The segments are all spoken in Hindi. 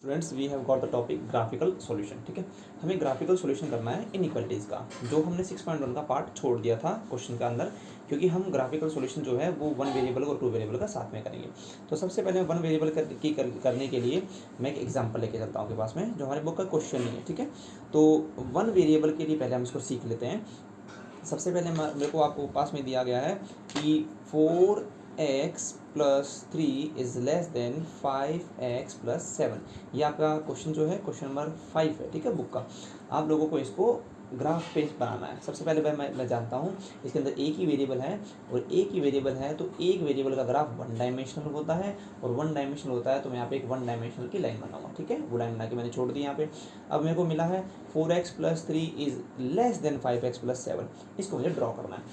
Students we have got the topic graphical solution. ठीक है, हमें ग्राफिकल सॉल्यूशन करना है इनइक्वालिटीज़ का, जो हमने 6.1 का पार्ट छोड़ दिया था क्वेश्चन के अंदर, क्योंकि हम ग्राफिकल सॉल्यूशन जो है वो वन वेरिएबल और टू वेरिएबल का साथ में करेंगे। तो सबसे पहले वन वेरिएबल करने के लिए मैं एक एग्जांपल लेके चलता हूँ आपके पास में, जो हमारे बुक का क्वेश्चन नहीं है। ठीक है, तो वन वेरिएबल के लिए पहले हम इसको सीख लेते हैं। सबसे पहले मेरे को आपको पास में दिया गया है कि 4x+3 is less then 5x+7। ये आपका क्वेश्चन जो है क्वेश्चन नंबर 5 है। ठीक है, बुक का आप लोगों को इसको ग्राफ पे बनाना है। सबसे पहले मैं जानता हूँ इसके अंदर एक ही वेरिएबल है, और एक ही वेरिएबल है तो एक वेरिएबल का ग्राफ वन डायमेंशनल होता है, और वन डायमेंशनल होता है तो मैं यहाँ पे एक वन डायमेंशनल की लाइन बनाऊंगा। ठीक है, वो लाइन बना के मैंने छोड़ दी यहाँ पे। अब मेरे को मिला है 4x+3 is less then 5x+7। इसको मुझे ड्रॉ करना है।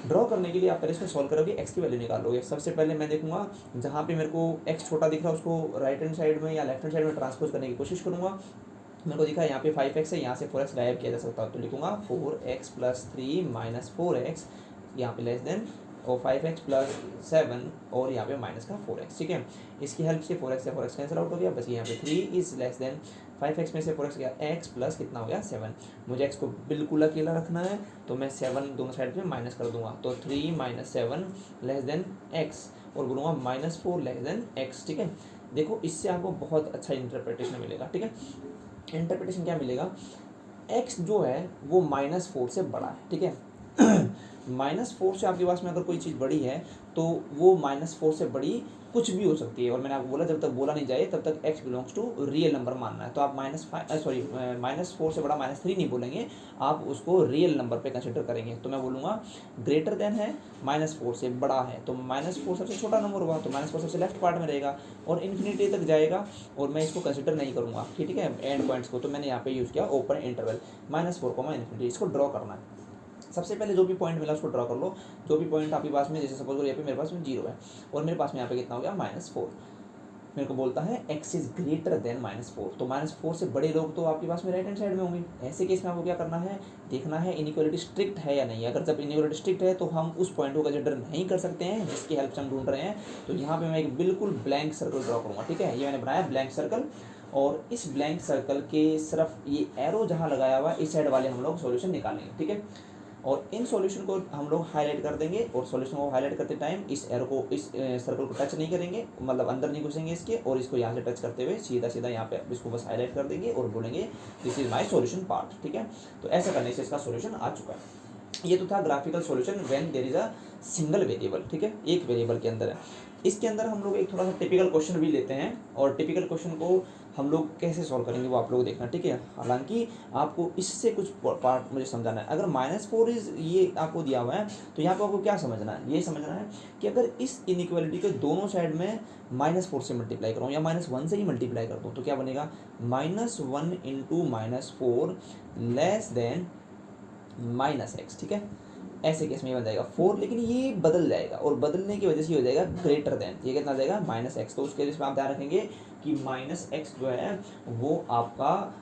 ड्रॉ करने के लिए आप पहले इसको सॉल्व करोगे, एक्स की वैल्यू निकालोगे। सबसे पहले मैं देखूंगा जहाँ पे मेरे को एक्स छोटा दिख रहा है उसको राइट हैंड साइड में या लेफ्ट हैंड साइड में ट्रांसपोज करने की कोशिश करूंगा। मेरे को दिखा यहाँ पे 5x है, यहाँ से 4x गायब किया जा सकता है, तो लिखूंगा 4x+3 माइनस 4x, यहाँ पे लेस देन, और 5x+7 और यहाँ पे माइनस का 4x। ठीक है, इसकी हेल्प से 4x से 4x कैंसिल आउट हो गया, बस यहाँ पे 3 इज लेस देन 5x में से 4x गया x प्लस कितना हो गया 7। मुझे x को बिल्कुल अकेला रखना है, तो मैं 7 दोनों साइड में माइनस कर दूंगा, तो 3 - 7 लेस देन x, और बोलूँगा -4 लेस देन x। ठीक है, देखो इससे आपको बहुत अच्छा इंटरप्रिटेशन मिलेगा। ठीक है, इंटरप्रिटेशन क्या मिलेगा, x जो है वो -4 से बड़ा है। ठीक है, -4 से आपके पास में अगर कोई चीज़ बड़ी है तो वो -4 से बड़ी कुछ भी हो सकती है, और मैंने आपको बोला जब तक बोला नहीं जाए तब तक x belongs to real number मानना है। तो आप -4 से बड़ा -3 नहीं बोलेंगे, आप उसको रियल नंबर पे कंसिडर करेंगे। तो मैं बोलूँगा ग्रेटर देन है, -4 से बड़ा है, तो -4 सबसे छोटा नंबर होगा, तो -4 सबसे लेफ्ट पार्ट में रहेगा और इन्फिनिटी तक जाएगा, और मैं इसको कंसिडर नहीं करूँगा। ठीक है, एंड पॉइंट्स को तो मैंने यहाँ पे यूज़ किया ओपन इंटरवल -4, इन्फिनिटी। इसको ड्रॉ करना है। सबसे पहले जो भी पॉइंट मिला उसको ड्रॉ कर लो। जो भी पॉइंट आपके पास में, जैसे सपोज करो यहाँ पे मेरे पास में 0 है, और मेरे पास में यहाँ पे कितना हो गया -4। मेरे को बोलता है x इज ग्रेटर देन -4, तो -4 से बड़े लोग तो आपके पास में राइट हैंड साइड में होंगे। ऐसे केस में आपको क्या करना है, देखना है इनइक्वालिटी स्ट्रिक्ट है या नहीं। अगर जब इनइक्वालिटी स्ट्रिक्ट है तो हम उस पॉइंट को कंसिडर नहीं कर सकते हैं जिसकी हेल्प से हम ढूंढ रहे हैं। तो यहाँ पे मैं एक बिल्कुल ब्लैंक सर्कल ड्रॉ करूँगा। ठीक है, ये मैंने बनाया ब्लैंक सर्कल, और इस ब्लैंक सर्कल के सिर्फ ये एरो जहाँ लगाया हुआ है इस साइड वाले हम लोग सॉल्यूशन निकालेंगे। ठीक है, और इन सॉल्यूशन को हम लोग हाईलाइट कर देंगे, और सॉल्यूशन को हाईलाइट करते टाइम इस एरो को, इस सर्कल को टच नहीं करेंगे, मतलब अंदर नहीं घुसेंगे इसके, और इसको यहाँ से टच करते हुए सीधा सीधा यहाँ पे इसको बस हाईलाइट कर देंगे और बोलेंगे this is my solution part. ठीक है, तो ऐसा करने से इसका सॉल्यूशन आ चुका है। ये तो था graphical solution when there is a single variable. ठीक है, एक वेरिएबल के अंदर है। इसके अंदर हम लोग एक थोड़ा सा टिपिकल क्वेश्चन भी लेते हैं, और टिपिकल क्वेश्चन को हम लोग कैसे सॉल्व करेंगे वो आप लोग देखना। ठीक है, हालांकि आपको इससे कुछ पार्ट मुझे समझाना है। अगर -4 इज ये आपको दिया हुआ है, तो यहाँ पे आपको क्या समझना है, ये समझना है कि अगर इस इनइक्वालिटी के दोनों साइड में -4 से मल्टीप्लाई करूँ या -1 से ही मल्टीप्लाई कर दूँ, तो क्या बनेगा, -1 इंटू -4 लेस देन -x। ठीक है, ऐसे केस में ये बन जाएगा 4, लेकिन ये बदल जाएगा, और बदलने की वजह से ये हो जाएगा ग्रेटर देन, ये कितना जाएगा -x। तो उसके केस में आप ध्यान रखेंगे कि -x जो है वो आपका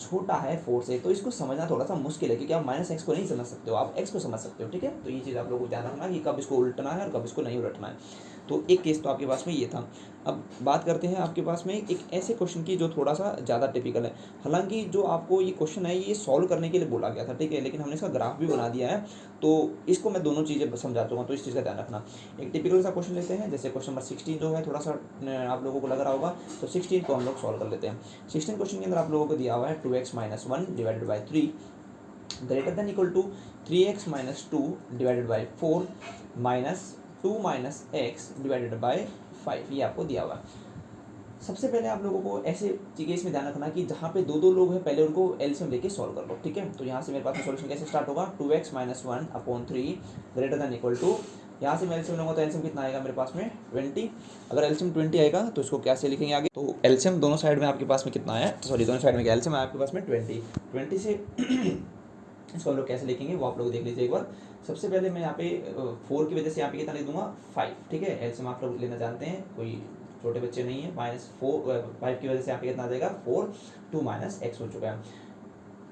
छोटा है 4 से। तो इसको समझना थोड़ा सा मुश्किल है, क्योंकि आप -x को नहीं समझ सकते हो, आप x को समझ सकते हो। ठीक है, तो ये चीज़ आप लोगों को ध्यान रखना कि कब इसको उल्टना है और कब इसको नहीं उलटना है। तो एक केस तो आपके पास में ये था। अब बात करते हैं आपके पास में एक ऐसे क्वेश्चन की जो थोड़ा सा ज़्यादा टिपिकल है। हालांकि जो आपको ये क्वेश्चन है ये सॉल्व करने के लिए बोला गया था, ठीक है, लेकिन हमने इसका ग्राफ भी बना दिया है, तो इसको मैं दोनों चीज़ें समझा दूँगा, तो इस चीज़ का ध्यान रखना। एक टिपिकल सा क्वेश्चन लेते हैं, जैसे क्वेश्चन नंबर 16 जो है थोड़ा सा आप लोगों को लग रहा होगा, तो 16 को हम लोग सॉल्व कर लेते हैं। 16 क्वेश्चन के अंदर आप लोगों को दिया हुआ है 2x - 1 divided by 3 greater than equal to 3x - 2 divided by 4 minus 2 - x divided by 5, ये आपको दिया हुआ है। सबसे पहले आप लोगों को ऐसे केस में ध्यान रखना कि जहाँ पे दो दो लोग हैं पहले उनको एलसीएम लेके सॉल्व कर लो। ठीक है, तो यहाँ से मेरे पास में सॉल्यूशन कैसे स्टार्ट होगा, 2x - 1/3 greater than equal to, यहाँ से मैं एलसीएम लूँगा तो एलसीएम कितना आएगा मेरे पास में 20। अगर एलसीएम 20 आएगा तो इसको कैसे लिखेंगे आगे, तो एलसीएम दोनों साइड में आपके पास में कितना है, सॉरी दोनों साइड में क्या एलसीएम है आपके पास में 20 से इसको हम लोग कैसे लिखेंगे वो आप लोग देख लीजिए एक बार। सबसे पहले मैं यहाँ पे 4 की वजह से यहाँ पे कितना लिख दूंगा 5। ठीक है, एलसीएम आप लोग लेना जानते हैं, कोई छोटे बच्चे नहीं है। -4 5 की वजह से यहाँ पे कितना आ जाएगा 4, 2 - x हो चुका है।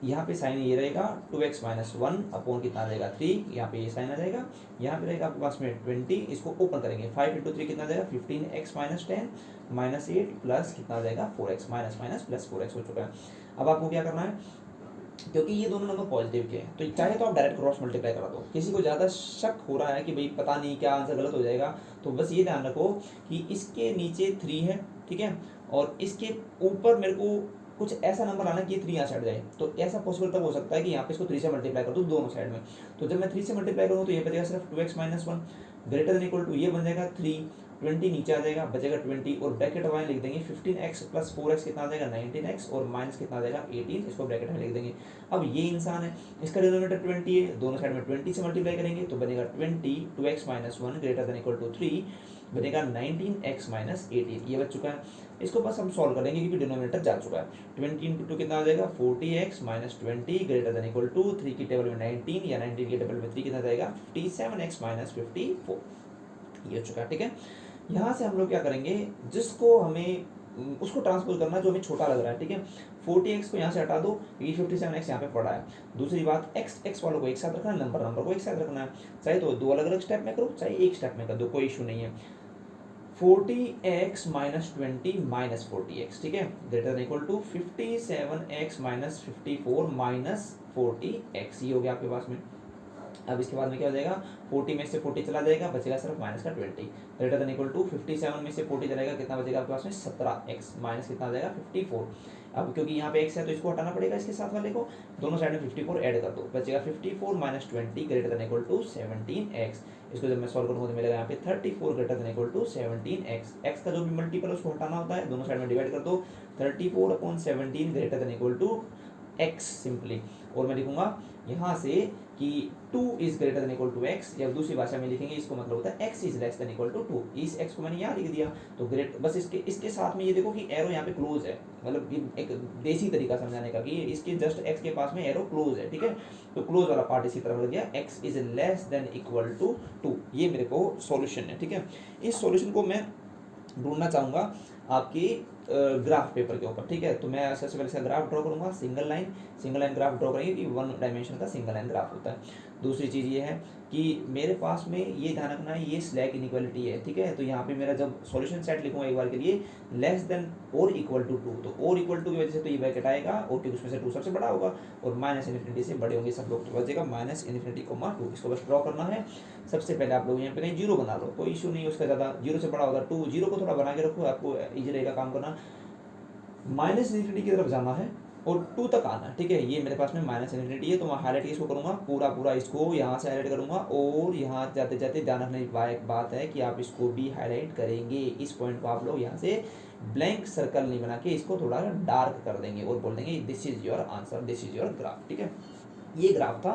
यहाँ पे साइन ये रहेगा 2x माइनस 1 अपॉन कितना आ जाएगा 3, यहाँ पे ये साइन आ जाएगा, यहाँ पे रहेगा आपके पास में 20, इसको ओपन करेंगे 5 इंटू 3 कितना आ जाएगा 15x माइनस 10 माइनस 8 प्लस कितना आ जाएगा 4x minus minus plus 4x हो चुका है। अब आपको क्या करना है, क्योंकि ये दोनों नंबर पॉजिटिव के हैं तो चाहे तो आप डायरेक्ट क्रॉस मल्टीप्लाई करा दो। किसी को ज़्यादा शक हो रहा है कि भाई पता नहीं क्या आंसर गलत हो जाएगा, तो बस ये ध्यान रखो कि इसके नीचे 3 है, ठीक है, और इसके ऊपर मेरे को कुछ ऐसा नंबर आना कि 3 यहाँ से हट जाए। तो ऐसा पॉसिबल तब हो सकता है कि यहाँ पे इसको 3 से मल्टीप्लाई कर दूँ दोनों साइड में। तो जब मैं 3 से मल्टीप्लाई करूँ तो ये बचेगा सिर्फ 2x minus 1 greater than equal to, ये बन जाएगा 3, 20 नीचे आ जाएगा, बचेगा 20 और ब्रैकेट वाइन लिख देंगे 15x प्लस 4x कितना आ जाएगा 19x और माइनस कितना आ जाएगा 18, इसको ब्रैकेट में लिख देंगे। अब ये इंसान है, इसका डिनोमिनेटर 20 है, दोनों साइड में 20 से मल्टीप्लाई करेंगे तो बनेगा 20, 2x minus 1 greater than equal to 3 बनेगा 19x माइनस 18, ये बच चुका है। इसको बस हम सॉल्व करेंगे क्योंकि डिनोमिनेटर जा चुका है। 20 इंटू 2 कितना आ जाएगा 40x minus 20 greater than equal to 3 की टेबल में 19 या 19 की टेबल में 3 कितना जाएगा 57x माइनस 54, ये हो चुका है, ठीक है। यहाँ से हम लोग क्या करेंगे, जिसको हमें उसको ट्रांसपोज करना जो हमें छोटा लग रहा है, ठीक है। 40x को यहाँ से हटा दो क्योंकि 57x यहाँ पे पड़ा है। दूसरी बात x वालों को एक साथ रखना है, नंबर को एक साथ रखना है, चाहे तो दो अलग अलग स्टेप में करो चाहे एक स्टेप में कर दो, कोई इशू नहीं है। 40x माइनस 20 माइनस 40x, ठीक है, greater than equal to 57x minus 54 minus 40x, ये हो गया आपके पास में। अब इसके बाद में क्या हो जाएगा 40 में से 40 चला जाएगा, बचेगा सिर्फ माइनस का 20 ग्रेटर देन इक्वल टू 57 में से 40 चलेगा, कितना बचेगा आपके पास में 17x माइनस कितना आ जाएगा 54। अब क्योंकि यहाँ पे x है तो इसको हटाना पड़ेगा इसके साथ वाले को, दोनों साइड में 54 ऐड कर दो, बचेगा 54 minus 20 greater than equal to 17x। इसको जब मैं सॉल्व करूँगा तो मिलेगा यहाँ पे 34 greater than equal to 17x। x का जो भी मल्टीपल है उसको हटाना होता है, दोनों साइड में डिवाइड कर दो, 34 upon 17 greater than equal to x simply. और मैं लिखूंगा यहाँ से कि 2 is greater than equal to x, या दूसरी भाषा में लिखेंगे इसको मतलब होता है x is less than equal to 2। इस x को मैंने यहाँ लिख दिया तो ग्रेट, बस इसके साथ में ये देखो कि एरो यहाँ पे क्लोज है, मतलब ये एक देसी तरीका समझाने का कि इसके जस्ट x के पास में एरो क्लोज है, ठीक है। तो क्लोज वाला पार्ट इसी तरफ लग गया, x is less than equal to 2, ये मेरे को सॉल्यूशन है, ठीक है। इस सॉल्यूशन को मैं ढूंढना चाहूँगा आपकी ग्राफ पेपर के ऊपर, ठीक है। तो मैं सबसे पहले इसका ग्राफ ड्रॉ करूँगा, सिंगल लाइन ग्राफ ड्रॉ करेंगे कि 1 डायमेंशन का सिंगल लाइन ग्राफ होता है। दूसरी चीज़ ये है कि मेरे पास में ये ध्यान रखना है ये स्लैक इनइक्वालिटी है, ठीक है। तो यहाँ पे मेरा जब सॉल्यूशन सेट लिखूंगा एक बार के लिए लेस देन और इक्वल टू 2, तो और इक्वल टू की वजह से तो ये ब्रैकेट आएगा और क्योंकि उसमें से 2 सबसे बड़ा होगा और माइनस इन्फिनिटी से बड़े होंगे सब लोग, तो बचेगा माइनस इन्फिनिटी कोमा 2। इसको बस ड्रॉ करना है। सबसे पहले आप लोग यहाँ पे कहीं जीरो बना लो, कोई इशू नहीं, उसका ज़्यादा जीरो से बड़ा होगा 2, जीरो को थोड़ा बना के रखो, आपको ईजी रहेगा काम करना। माइनस इन्फिनिटी की तरफ जाना है और 2 तक आना है, ठीक है। ये मेरे पास में माइनस इन्फिनिटी है तो मैं हाईलाइट इसको करूँगा पूरा इसको यहाँ से हाईलाइट करूँगा, और यहाँ जाते जाते ध्यान रखने की बात है कि आप इसको भी हाईलाइट करेंगे, इस पॉइंट को आप लोग यहाँ से ब्लैंक सर्कल नहीं बना के इसको थोड़ा डार्क कर देंगे और बोल देंगे this is your answer, this is your graph, ठीक है। ये ग्राफ था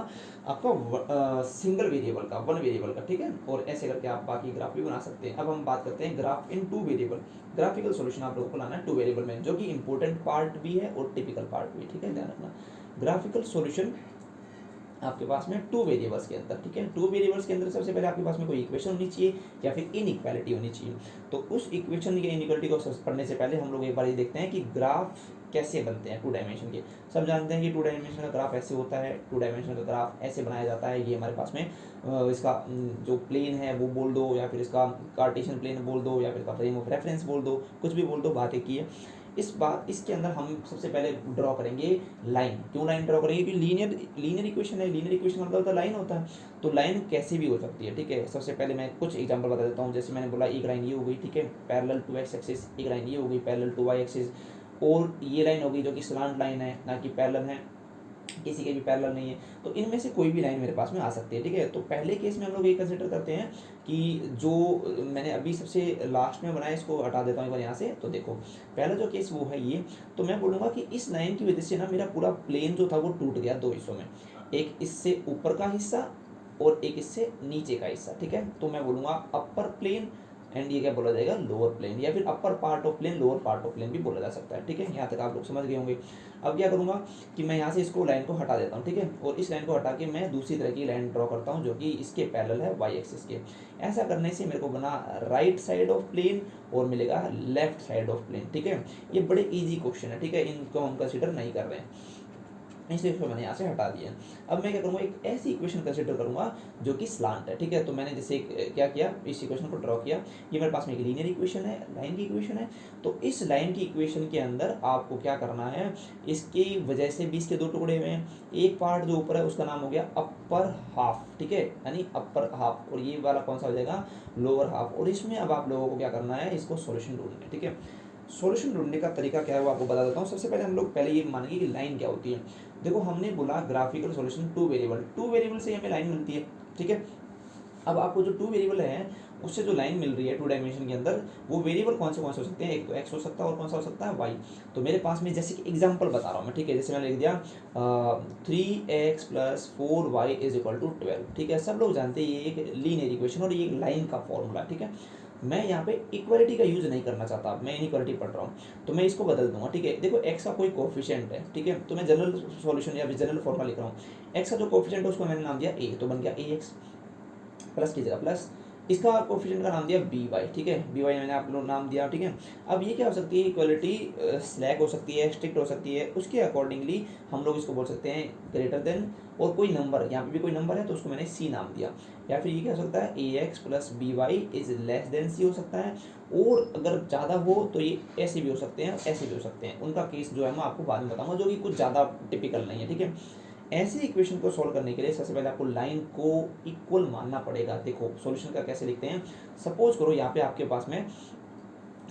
आपका सिंगल वेरिएबल का, 1 वेरिएबल का, ठीक है। और ऐसे करके आप बाकी ग्राफ भी बना सकते हैं। अब हम बात करते हैं ग्राफ इन 2 वेरिएबल। ग्राफिकल सॉल्यूशन आप लोगों को लाना है 2 वेरिएबल में, जो कि इंपॉर्टेंट पार्ट भी है और टिपिकल पार्ट भी, ठीक है, ध्यान रखना। ग्राफिकल सॉल्यूशन आपके पास में 2 वेरिएबल्स के अंदर, ठीक है। 2 वेरिएबल्स के अंदर सबसे पहले आपके पास में कोई इक्वेशन होनी चाहिए या फिर इनइक्वालिटी होनी चाहिए। तो उस इक्वेशन या इनइक्वालिटी को पढ़ने से पहले हम लोग एक बार ये देखते हैं कि ग्राफ कैसे बनते हैं 2 डायमेंशन के। सब जानते हैं कि 2 डायमेंशन का ग्राफ ऐसे होता है, 2 डायमेंशन का ग्राफ ऐसे बनाया जाता है। ये हमारे पास में इसका जो प्लेन है वो बोल दो, या फिर इसका कार्टेशियन प्लेन बोल दो, या फिर इसका फ्रेम ऑफ रेफरेंस बोल दो, कुछ भी बोल दो, बात एक ही है। इसके अंदर हम सबसे पहले ड्रॉ करेंगे लाइन। क्यों लाइन ड्रॉ करेंगे? क्योंकि लीनियर इक्वेशन है, लीनियर इक्वेशन मतलब होता है लाइन होता है, तो लाइन कैसे भी हो सकती है, ठीक है। सबसे पहले मैं कुछ एग्जांपल बता देता हूँ। जैसे मैंने बोला एक लाइन ये हो गई, ठीक है, पैरेलल टू एक्स एक्सिस, एक लाइन ये हो गई पैरेलल टू वाई एक्सिस, और ये लाइन होगी जो कि स्लांट लाइन है, ना कि पैरेलल है, किसी के भी पैरेलल नहीं है। तो इनमें से कोई भी लाइन मेरे पास में आ सकती है, ठीक है। तो पहले केस में हम लोग ये कंसिडर करते हैं कि जो मैंने अभी सबसे लास्ट में बनाया इसको हटा देता हूँ एक बार यहाँ से। तो देखो पहला जो केस वो है ये, तो मैं बोलूँगा कि इस लाइन की वजह से ना मेरा पूरा प्लेन जो था वो टूट गया 2 हिस्सों में, एक इससे ऊपर का हिस्सा और एक इससे नीचे का हिस्सा, ठीक है। तो मैं बोलूँगा अपर प्लेन एंड ये क्या बोला जाएगा लोअर प्लेन, या फिर upper part of plane lower part of plane भी बोला जा सकता है, ठीक है। यहाँ तक आप लोग समझ गए होंगे। अब क्या करूँगा कि मैं यहाँ से इसको लाइन को हटा देता हूँ, ठीक है, और इस लाइन को हटा के मैं दूसरी तरह की लाइन ड्रॉ करता हूँ जो कि इसके पैरेलल है वाई एक्सिस के। ऐसा करने से मेरे को बना राइट साइड ऑफ प्लेन और मिलेगा लेफ्ट साइड ऑफ प्लेन, ठीक है। ये बड़े ईजी क्वेश्चन है, ठीक है, इनको हम कंसिडर नहीं कर रहे हैं। इसलिए इसको मैंने यहाँ से हटा दिया। अब मैं क्या करूँगा, एक ऐसी इक्वेशन कंसिडर करूँगा जो कि स्लांट है, ठीक है। तो मैंने जैसे क्या किया, इस इक्वेशन को ड्रॉ किया। ये मेरे पास में एक लीनियर इक्वेशन है, लाइन की इक्वेशन है। तो इस लाइन की इक्वेशन के अंदर आपको क्या करना है, इसकी वजह से 20 के 2 टुकड़े हुए हैं। एक पार्ट जो ऊपर है उसका नाम हो गया अपर हाफ, ठीक है, यानी अपर हाफ, और ये वाला कौन सा हो जाएगा, लोअर हाफ। और इसमें अब आप लोगों को क्या करना है, इसको सॉल्यूशन ढूंढना है, ठीक है। सॉल्यूशन ढूंढने का तरीका क्या है वो आपको बता देता हूँ। सबसे पहले हम लोग पहले ये मानेंगे कि लाइन क्या होती है। देखो हमने बोला ग्राफिकल सॉल्यूशन टू वेरिएबल से हमें लाइन मिलती है, ठीक है। अब आपको जो टू वेरिएबल है उससे जो लाइन मिल रही है टू डायमेंशन के अंदर, वो वेरिएबल कौन से हो सकते हैं, एक तो एक्स हो सकता है और कौन सा हो सकता है वाई। तो मेरे पास में जैसे कि एग्जांपल बता रहा हूँ मैं, ठीक है। जैसे मैंने लिख दिया 3x+4y = 12, ठीक है। सब लोग जानते हैं ये एक लीनियर इक्वेशन और ये एक लाइन का फॉर्मूला, ठीक है। मैं यहाँ पे इक्वालिटी का यूज नहीं करना चाहता, मैं इनइक्वालिटी पढ़ रहा हूँ, तो मैं इसको बदल दूंगा, ठीक है। देखो एक्स का कोई कोफिशिएंट है, ठीक है, तो मैं जनरल सॉल्यूशन या जनरल फॉर्मूला लिख रहा हूँ। एक्स का जो कोफिशिएंट है उसको मैंने नाम दिया ए, तो बन गया ए एक्स, प्लस की जगह प्लस, इसका कोफिशिएंट का नाम दिया बी वाई, ठीक है, बी वाई मैंने आप लोग नाम दिया, ठीक है। अब ये क्या हो सकती है, इक्वलिटी स्लैक हो सकती है, स्ट्रिक्ट हो सकती है, उसके अकॉर्डिंगली हम लोग इसको बोल सकते हैं ग्रेटर देन, और कोई नंबर, यहाँ पे भी कोई नंबर है तो उसको मैंने सी नाम दिया। या फिर ये क्या हो सकता है, A X plus B Y is less than C हो सकता है, और अगर ज़्यादा हो तो ये ऐसे भी हो सकते हैं, ऐसे भी हो सकते हैं। उनका केस जो है मैं आपको बाद में बताऊंगा, जो कि कुछ ज़्यादा टिपिकल नहीं है, ठीक है। ऐसे इक्वेशन को सॉल्व करने के लिए सबसे पहले आपको लाइन को इक्वल मानना पड़ेगा। देखो सॉल्यूशन का कैसे लिखते हैं, सपोज करो यहाँ पे आपके पास में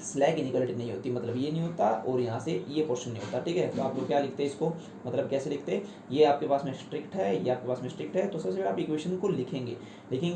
स्लैक इनइक्वालिटी नहीं होती, मतलब ये नहीं होता और यहाँ से ये पोर्शन नहीं होता, ठीक है। तो आप लोग क्या लिखते हैं इसको, मतलब कैसे लिखते हैं, ये आपके पास में स्ट्रिक्ट है, ये आपके पास में स्ट्रिक्ट है, तो सबसे पहले आप इक्वेशन को लिखेंगे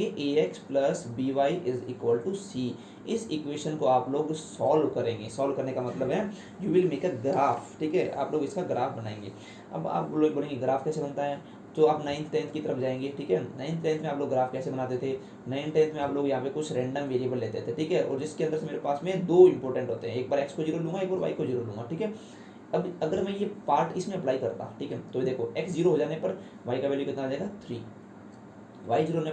A X plus B Y is equal to C. इस इक्वेशन को आप लोग सॉल्व करेंगे, सॉल्व करने का मतलब है you will make a graph, ठीक है, आप लोग इसका ग्राफ बनाएंगे। अब आप लोग बोलेंगे ग्राफ कैसे बनता है, तो आप 9th-10th की तरफ जाएंगे, ठीक है। 9th-10th में आप लोग ग्राफ कैसे बनाते थे, 9th-10th में आप लोग यहाँ पे कुछ रैंडम वेरिएबल लेते थे, ठीक है, और जिसके अंदर से मेरे पास में दो इंपॉर्टेंट होते हैं, एक बार एक्स को जीरो लूंगा, एक बार वाई को जीरो लूंगा, ठीक है। अब अगर मैं ये पार्ट इसमें अप्लाई करता, ठीक है, तो देखो एक्स जीरो हो जाने पर वाई का वैल्यू कितना आ जाएगा 3, वाई जीरो हो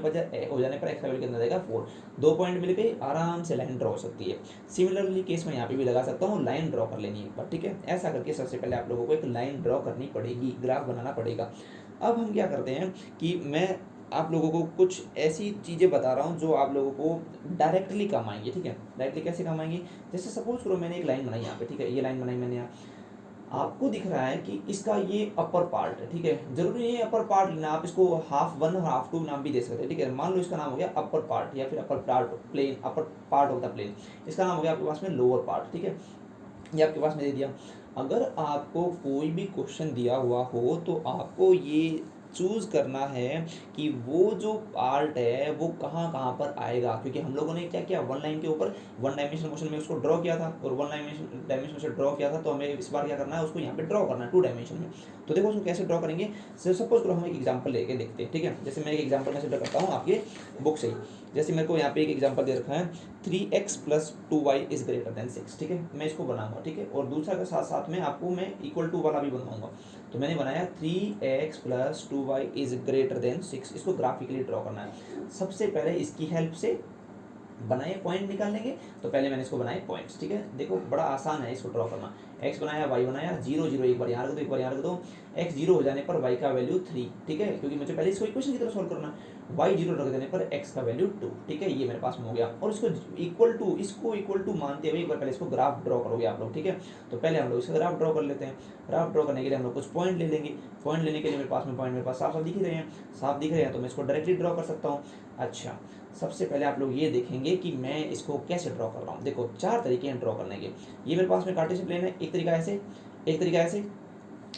जाने पर एक्स का वैल्यू कितना आ जाएगा 4। 2 पॉइंट मिल गई, आराम से लाइन ड्रॉ हो सकती है। सिमिलरली केस मैं यहाँ पे भी लगा सकता हूँ, लाइन ड्रॉ कर लेनी है एक बार, ठीक है। ऐसा करके सबसे पहले आप लोगों को एक लाइन ड्रॉ करनी पड़ेगी, ग्राफ बनाना पड़ेगा। अब हम क्या करते हैं कि मैं आप लोगों को कुछ ऐसी चीज़ें बता रहा हूँ जो आप लोगों को डायरेक्टली काम आएंगी, ठीक है। डायरेक्टली कैसे काम आएंगी, जैसे सपोज करो मैंने एक लाइन बनाई यहाँ पे, ठीक है, ये लाइन बनाई मैंने यहाँ, आपको दिख रहा है कि इसका ये अपर पार्ट है, ठीक है। जरूरी नहीं है अपर पार्ट लेना, आप इसको हाफ वन और हाफ टू नाम भी दे सकते हैं, ठीक है। मान लो इसका नाम हो गया अपर पार्ट, या फिर upper part plane, upper part of the plane, इसका नाम हो गया आपके पास में लोअर पार्ट, ठीक है। ये आपके पास में दे दिया। अगर आपको कोई भी क्वेश्चन दिया हुआ हो तो आपको ये चूज करना है कि वो जो पार्ट है वो कहाँ कहाँ पर आएगा, क्योंकि हम लोगों ने क्या किया, वन लाइन के ऊपर वन डायमेंशनल मोशन में उसको ड्रॉ किया था, और वन डायमेंशन से ड्रॉ किया था, तो हमें इस बार क्या करना है, उसको यहाँ पे ड्रॉ करना है टू डायमेंशन में। तो देखो उसको कैसे ड्रॉ करेंगे, सपोज करो हम एक एग्जाम्पल लेके देखते हैं, ठीक है। जैसे मैं एक एग्जाम्पल कंसिडर करता हूँ आपके बुक से ही। जैसे मेरे को यहाँ पे एक एग्जाम्पल दे रखा है 3x+2y इज ग्रेटर देन 6, ठीक है। मैं इसको बनाऊंगा, ठीक है, और दूसरा के साथ साथ में आपको मैं इक्वल टू वाला भी बनवाऊंगा। तो मैंने बनाया 3x+2y इज ग्रेटर देन 6, इसको ग्राफिकली ड्रॉ करना है। सबसे पहले इसकी हेल्प से बनाए पॉइंट निकाल लेंगे, तो पहले मैंने इसको बनाए पॉइंट्स, ठीक है। देखो बड़ा आसान है इसको ड्रॉ करना, एक्स बनाया, वाई बनाया, 0 0 एक बार यहाँ रख दो, एक बार यहाँ रख दो। एक्स जीरो हो जाने पर वाई का वैल्यू 3, ठीक है, क्योंकि मुझे पहले इसको इक्वेशन की तरह सॉल्व करना। वाई जीरो रख देने पर एक्स का वैल्यू 2, ठीक है, ये मेरे पास में हो गया। और इसको इक्वल टू मानते हुए एक बार पहले इसको ग्राफ ड्रॉ करोगे आप लोग, ठीक है। तो पहले हम लोग इसका ग्राफ ड्रॉ कर लेते हैं। ग्राफ ड्रॉ करने के लिए हम लोग कुछ पॉइंट ले लेंगे। पॉइंट लेने के लिए मेरे पास में पॉइंट मेरे पास साफ साफ दिख रहे हैं, साफ दिख रहे हैं, तो मैं इसको डायरेक्टली ड्रॉ कर सकता हूँ। अच्छा, सबसे पहले आप लोग ये देखेंगे कि मैं इसको कैसे ड्रॉ कर रहा हूँ। देखो 4 तरीके हैं ड्रॉ करने के। ये मेरे पास में कार्टेशियन प्लेन है, एक तरीका ऐसे, एक तरीका ऐसे,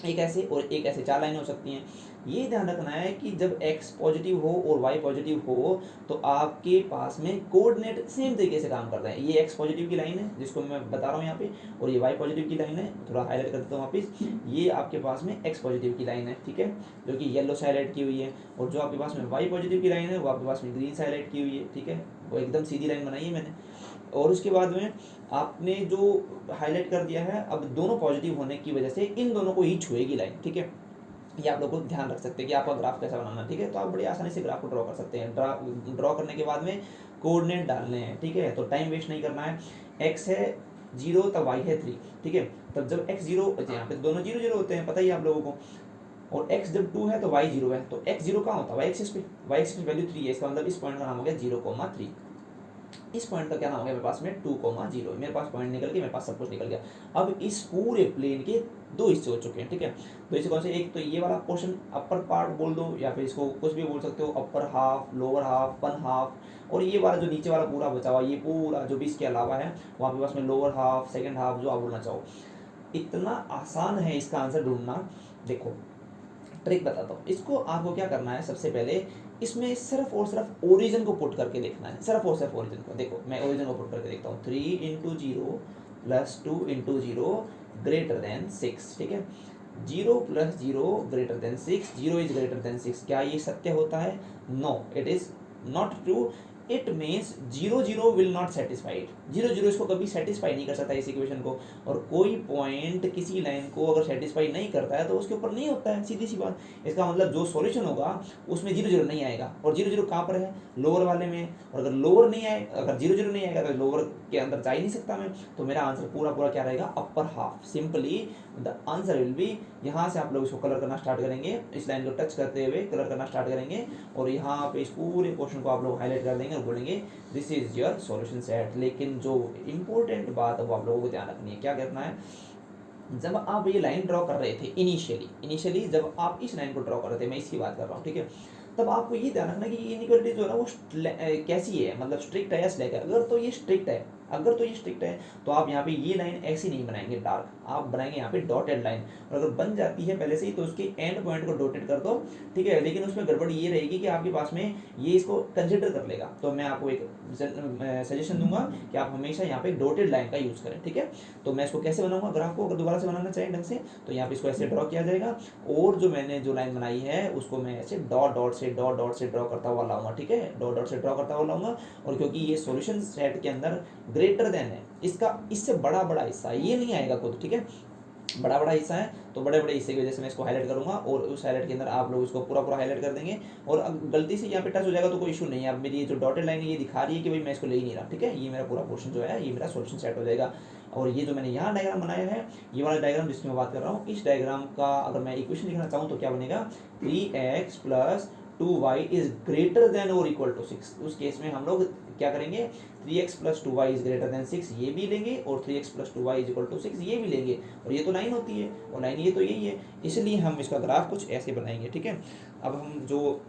एक ऐसे और एक ऐसे, 4 लाइनें हो सकती हैं। ये ध्यान रखना है कि जब x पॉजिटिव हो और y पॉजिटिव हो तो आपके पास में कोऑर्डिनेट सेम तरीके से काम करते हैं। ये x पॉजिटिव की लाइन है जिसको मैं बता रहा हूँ यहाँ पे, और ये y पॉजिटिव की लाइन है, थोड़ा हाईलाइट कर देता हूँ वापिस, ये आपके पास में x पॉजिटिव की लाइन है, ठीक है, जो कि येलो से हाईलाइट की हुई है। और जो आपके पास में y पॉजिटिव की लाइन है वो आपके पास में ग्रीन से हाईलाइट की हुई है, ठीक है, वो एकदम सीधी लाइन बनाई है मैंने। और उसके बाद में आपने जो हाईलाइट कर दिया है, अब दोनों पॉजिटिव होने की वजह से इन दोनों को ही छुएगी लाइन, ठीक है। ये आप लोग को ध्यान रख सकते हैं कि आपका ग्राफ कैसा बनाना है, ठीक है। तो आप बड़ी आसानी से ग्राफ को ड्रॉ कर सकते हैं। ड्रॉ करने के बाद में कोऑर्डिनेट डालने हैं, ठीक है, तो टाइम वेस्ट नहीं करना है। एक्स है 0 तब वाई है 3, ठीक है। तब जब एक्स जीरो, यहाँ पे दोनों 0 0 होते हैं, पता ही है आप लोगों को। और x जब 2 है तो y 0 है, तो x 0 कहाँ होता है, y एक्सिस पे, y एक्सिस पे वैल्यू 3 है, इसका मतलब इस पॉइंट का नाम हो गया 0,3। इस पॉइंट का क्या नाम हो गया मेरे पास में 2,0, मेरे पास पॉइंट निकल गया, मेरे पास सब कुछ निकल गया। अब इस पूरे प्लेन के दो हिस्से हो चुके हैं, ठीक है। तो इसे कौन से, एक तो ये वाला पोर्शन अपर पार्ट बोल दो, या फिर इसको कुछ भी बोल सकते हो, upper half, lower half, one half, और ये वाला जो नीचे वाला पूरा बचा हुआ, ये पूरा जो भी इसके अलावा है वो आपके पास में लोअर हाफ, सेकेंड हाफ, जो आप बोलना चाहो। इतना आसान है इसका आंसर ढूंढना। देखो ट्रिक बताता हूँ, इसको आपको क्या करना है, सबसे पहले इसमें सिर्फ और सिर्फ ओरिजिन को पुट करके देखना है, सिर्फ और सिर्फ ओरिजिन को। देखो मैं ओरिजिन को पुट करके देखता हूँ, 3 into 0 plus 2 into 0 greater than 6, ठीक है। 0 plus 0 greater than 6, 0 is greater than 6, क्या ये सत्य होता है? No, it is not true. It means 0 0 will not satisfied, 0 0 इसको कभी सेटिस्फाई नहीं कर सकता इस इक्वेशन को, और कोई पॉइंट किसी लाइन को अगर सेटिस्फाई नहीं करता है तो उसके ऊपर नहीं होता है, सीधी सी बात। इसका मतलब जो सॉल्यूशन होगा उसमें 0 0 नहीं आएगा, और 0 0 कहाँ पर है, लोअर वाले में, और अगर लोअर नहीं आए, अगर 0 0 नहीं आएगा तो लोअर के अंदर जा ही नहीं सकता मैं, तो मेरा आंसर पूरा पूरा क्या रहेगा, upper half. Simply the answer will be, यहाँ से आप लोग इसको कलर करना स्टार्ट करेंगे, इस लाइन को टच करते हुए कलर करना स्टार्ट करेंगे, और यहाँ पे इस पूरे क्वेश्चन को आप लोग हाईलाइट कर देंगे और बोलेंगे this is your solution set. लेकिन जो इंपॉर्टेंट बात है वो आप लोगों को ध्यान रखनी है, क्या करना है, जब आप ये लाइन ड्रॉ कर रहे थे इनिशियली जब आप इस लाइन को ड्रॉ कर रहे थे, मैं इसकी बात कर रहा हूँ, ठीक है, तब आपको ये ध्यान रखना कि ये इनइक्वालिटी जो है ना वो कैसी है, मतलब स्ट्रिक्ट है या स्लैक है। अगर तो ये स्ट्रिक्ट है तो आप यहाँ पे ये लाइन ऐसी नहीं बनाएंगे डार्क, आप बनाएंगे यहाँ पे डॉटेड लाइन, और अगर बन जाती है पहले से ही तो उसके एंड पॉइंट को डॉटेड कर दो, ठीक है। लेकिन उसमें गड़बड़ ये रहेगी कि आपके पास में ये इसको कंसिडर कर लेगा, तो मैं आपको एक सजेशन दूंगा कि आप हमेशा यहाँ पे डॉटेड लाइन का यूज़ करें, ठीक है। तो मैं इसको कैसे बनाऊंगा ग्राफ को, अगर दोबारा से बनाना चाहें ढंग से, तो यहाँ पे इसको ऐसे ड्रॉ किया जाएगा, और जो मैंने जो लाइन बनाई है उसको मैं ऐसे डॉट डॉट से ड्रॉ करता हुआ लाऊंगा, ठीक है, डॉट डॉट से ड्रॉ करता हुआ लाऊंगा। और क्योंकि ये सॉल्यूशन सेट के अंदर ग्रेटर देन है, इसका इससे बड़ा बड़ा हिस्सा ये नहीं आएगा खुद, ठीक है, बड़ा बड़ा हिस्सा है, तो बड़े बड़े हिस्से की वजह से मैं इसको हाईलाइट करूंगा, और उस हाईलाइट के अंदर आप लोग इसको पूरा पूरा हाईलाइट कर देंगे। और गलती से यहाँ पे टच हो जाएगा तो कोई इशू नहीं है, अब मेरी ये जो डॉटेड लाइन है ये दिखा रही है कि भाई मैं इसको ले ही नहीं रहा, ठीक है, ये मेरा पूरा पोर्शन जो है ये मेरा सॉल्यूशन सेट हो जाएगा। और ये जो मैंने यहाँ डायग्राम बनाया है, ये वाला डायग्राम जिसकी मैं बात कर रहा हूँ, इस डायग्राम का अगर मैं इक्वेशन लिखना चाहूँ तो क्या बनेगा, 3x plus 2y is greater then और इक्वल टू 6। उस केस में हम लोग क्या करेंगे, 3x plus 2y is greater than 6 ये भी लेंगे, और 3x plus 2y is equal to 6 ये भी लेंगे, और ये तो लाइन होती है, और लाइन ये तो यही है, इसलिए हम इसका ग्राफ कुछ ऐसे बनाएंगे, ठीक है। अब हम जो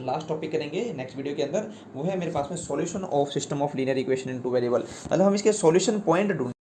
लास्ट टॉपिक करेंगे नेक्स्ट वीडियो के अंदर वो है मेरे पास में solution of system of linear equation in two variable, मतलब हम इसके सॉल्यूशन पॉइंट ढूंढ